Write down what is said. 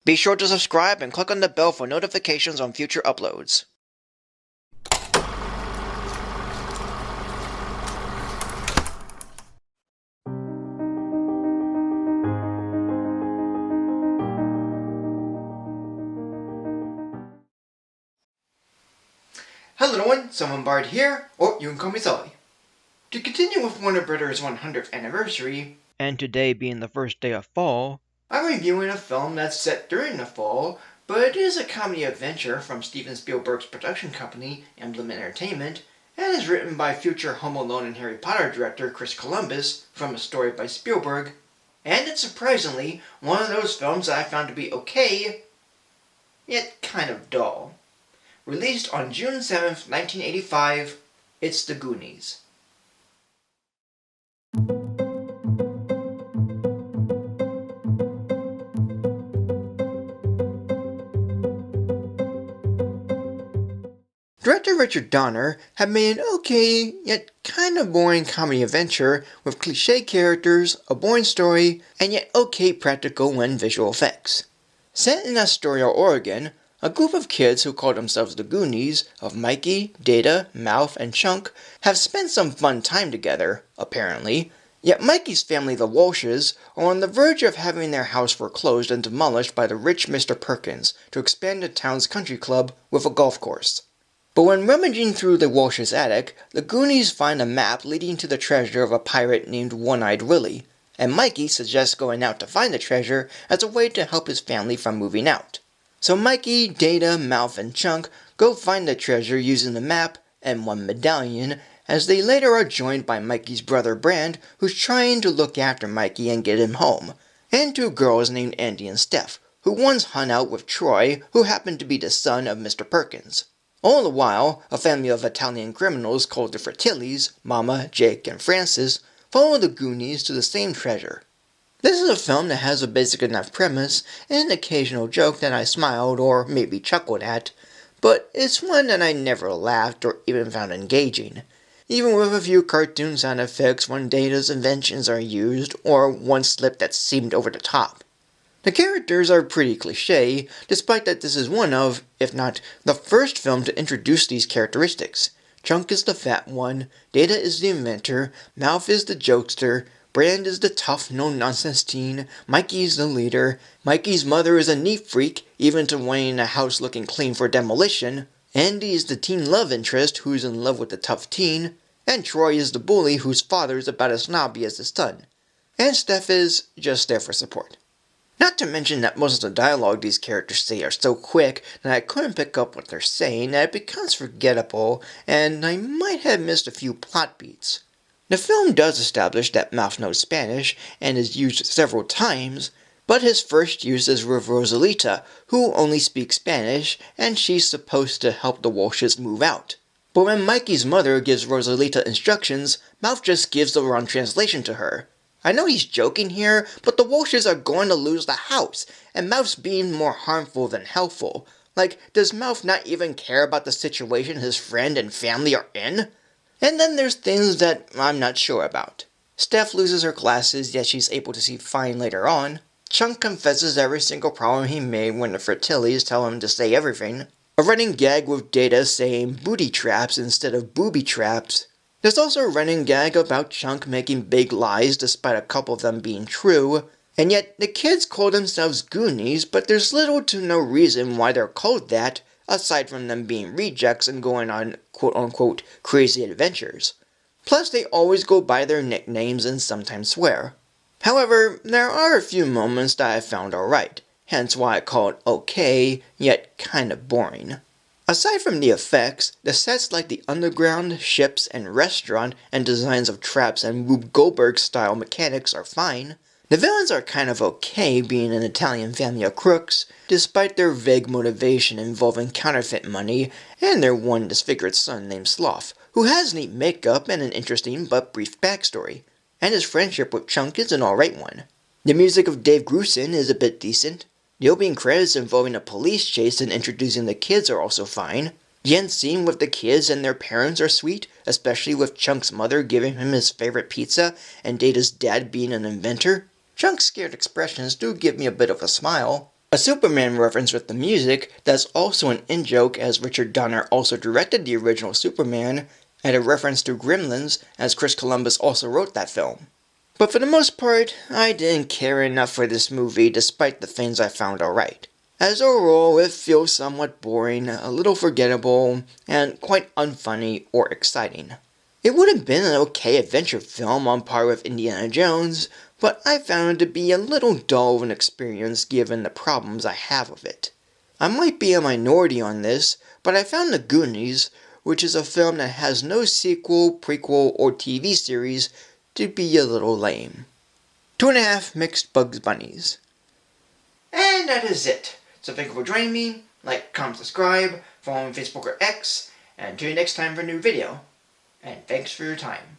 Be sure to subscribe and click on the bell for notifications on future uploads. Hello everyone, Someone Bard here, or you can call me Sully. To continue with Warner Brothers' 100th anniversary, and today being the first day of fall, I'm reviewing a film that's set during the fall, but it is a comedy adventure from Steven Spielberg's production company, Amblin Entertainment, and is written by future Home Alone and Harry Potter director Chris Columbus from a story by Spielberg, and it's surprisingly one of those films that I found to be okay, yet kind of dull. Released on June 7th, 1985, it's The Goonies. Director Richard Donner had made an okay, yet kind of boring comedy adventure with cliché characters, a boring story, and yet okay practical and visual effects. Set in Astoria, Oregon, a group of kids who call themselves the Goonies, of Mikey, Data, Mouth, and Chunk, have spent some fun time together, apparently, yet Mikey's family, the Walshes, are on the verge of having their house foreclosed and demolished by the rich Mr. Perkins to expand the town's country club with a golf course. But when rummaging through the Walshes' attic, the Goonies find a map leading to the treasure of a pirate named One-Eyed Willie, and Mikey suggests going out to find the treasure as a way to help his family from moving out. So Mikey, Data, Mouth, and Chunk go find the treasure using the map and one medallion, as they later are joined by Mikey's brother Brand, who's trying to look after Mikey and get him home, and two girls named Andy and Steph, who once hung out with Troy, who happened to be the son of Mr. Perkins. All the while, a family of Italian criminals called the Fratellis, Mama, Jake, and Francis, follow the Goonies to the same treasure. This is a film that has a basic enough premise and an occasional joke that I smiled or maybe chuckled at, but it's one that I never laughed or even found engaging, even with a few cartoon sound effects when Data's inventions are used or one slip that seemed over the top. The characters are pretty cliché, despite that this is one of, if not the first film to introduce these characteristics. Chunk is the fat one, Data is the inventor, Mouth is the jokester, Brand is the tough, no-nonsense teen, Mikey is the leader, Mikey's mother is a neat freak, even to wanting a house looking clean for demolition, Andy is the teen love interest who's in love with the tough teen, and Troy is the bully whose father is about as snobby as his son. And Steph is just there for support. Not to mention that most of the dialogue these characters say are so quick that I couldn't pick up what they're saying that it becomes forgettable, and I might have missed a few plot beats. The film does establish that Mouth knows Spanish and is used several times, but his first use is with Rosalita, who only speaks Spanish, and she's supposed to help the Walshes move out. But when Mikey's mother gives Rosalita instructions, Mouth just gives the wrong translation to her. I know he's joking here, but the Walshes are going to lose the house, and Mouth's being more harmful than helpful. Like, does Mouth not even care about the situation his friend and family are in? And then there's things that I'm not sure about. Steph loses her glasses, yet she's able to see fine later on. Chunk confesses every single problem he made when the Fratellis tell him to say everything. A running gag with Data saying booty traps instead of booby traps. There's also a running gag about Chunk making big lies despite a couple of them being true. And yet, the kids call themselves Goonies, but there's little to no reason why they're called that, aside from them being rejects and going on quote-unquote crazy adventures. Plus, they always go by their nicknames and sometimes swear. However, there are a few moments that I found alright, hence why I call it okay, yet kind of boring. Aside from the effects, the sets like the underground, ships, and restaurant, and designs of traps and Rube Goldberg-style mechanics are fine. The villains are kind of okay being an Italian family of crooks, despite their vague motivation involving counterfeit money, and their one disfigured son named Sloth, who has neat makeup and an interesting but brief backstory, and his friendship with Chunk is an alright one. The music of Dave Grusin is a bit decent. The opening credits involving a police chase and introducing the kids are also fine. The end scene with the kids and their parents are sweet, especially with Chunk's mother giving him his favorite pizza and Data's dad being an inventor. Chunk's scared expressions do give me a bit of a smile. A Superman reference with the music that's also an in-joke, as Richard Donner also directed the original Superman, and a reference to Gremlins, as Chris Columbus also wrote that film. But for the most part, I didn't care enough for this movie despite the things I found alright. As overall, it feels somewhat boring, a little forgettable, and quite unfunny or exciting. It would have been an okay adventure film on par with Indiana Jones, but I found it to be a little dull of an experience given the problems I have with it. I might be a minority on this, but I found The Goonies, which is a film that has no sequel, prequel, or TV series, to be a little lame. 2.5 mixed Bugs Bunnies. And that is it. So thank you for joining me. Like, comment, subscribe, follow me on Facebook or X, and until next time for a new video. And thanks for your time.